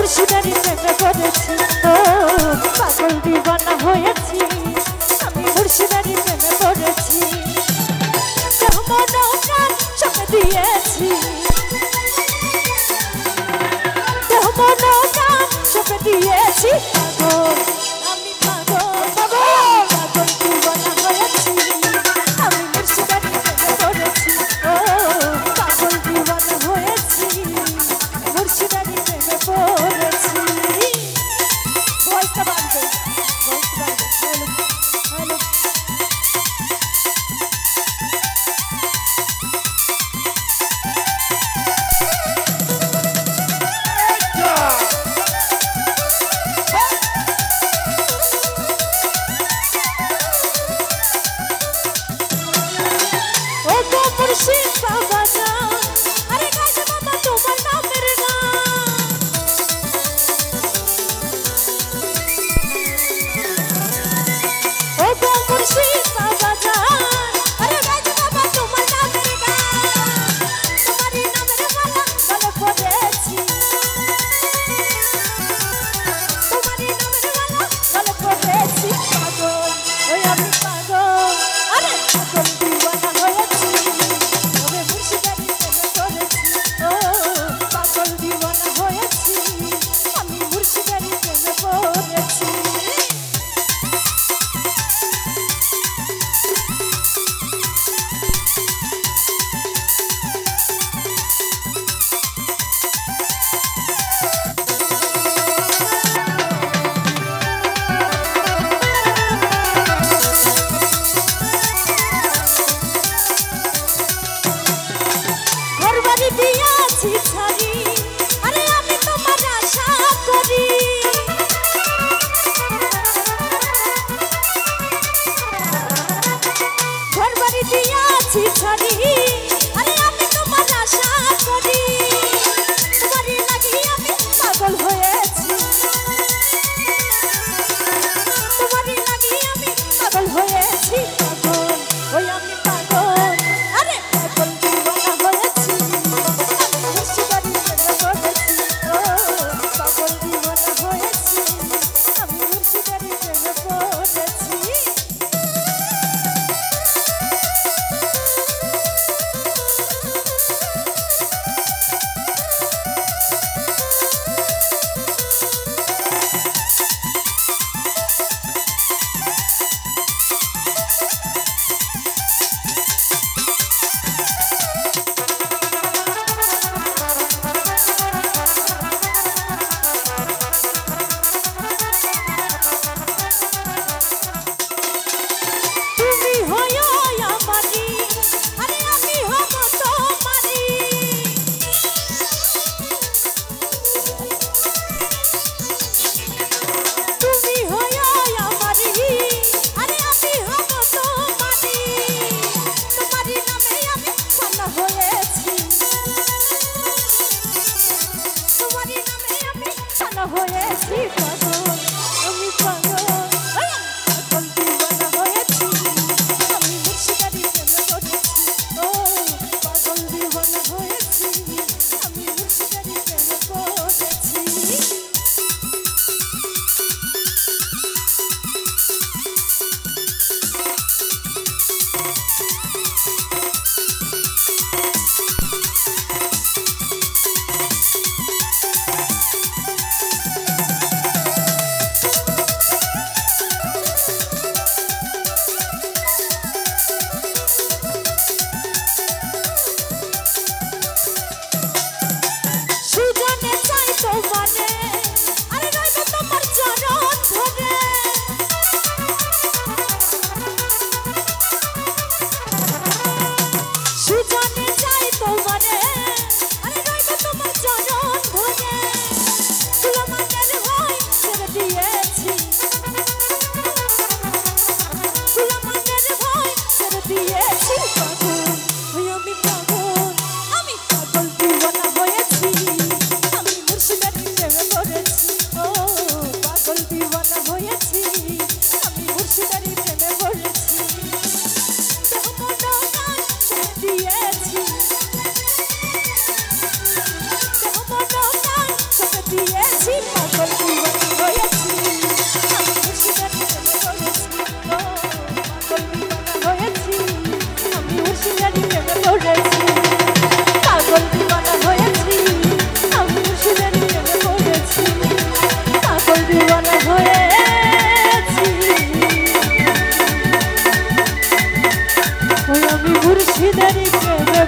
মুর্শিদারি প্রেমে পড়েছি ও পাগল দিওয়ানা হয়েছি আমি মুর্শিদারি প্রেমে পড়েছি মন প্রাণ সব দিয়েছি মন প্রাণ সব দিয়েছি পাগল আমি পাগল পাগল দিওয়ানা হয়েছি আমি মুর্শিদারি প্রেমে পড়েছি ও পাগল দিওয়ানা হয়েছি মুর্শিদারি প্রেমে পড়েছি ভয়েসটা বাড়বে হ্যালো মুর্শিদ বাবা না আরে গাইছে বাবা তোমার নামের গান ও গো মুর্শিদ বাবা জান আরে গাইছে বাবা তোমার নামের গান তোমারই নামের মালা গলে পড়েছি তোমারই নামের মালা গলে পড়েছি পাগল ওই আমি পাগল আরে পাগল দিওয়ানা হয়েছি পাগল দিওয়ানা হয়েছি আমি মুর্শিদারি প্রেমে পড়েছি ঘরবাড়ি দিয়াছি ছাড়ি আরে আমি তোমার আশা করি ঘরবাড়ি দিয়াছি ছাড়ি আরে আমি তোমার আশা করি তোমারই লাগি আমি পাগল হয়েছি তোমারই লাগি আমি পাগল হয়েছি পাগল ওই আমি পাগল আরে পাগল দিওয়ানা হয়েছি মুর্শিদারি প্রেমে তেরি প্রেমে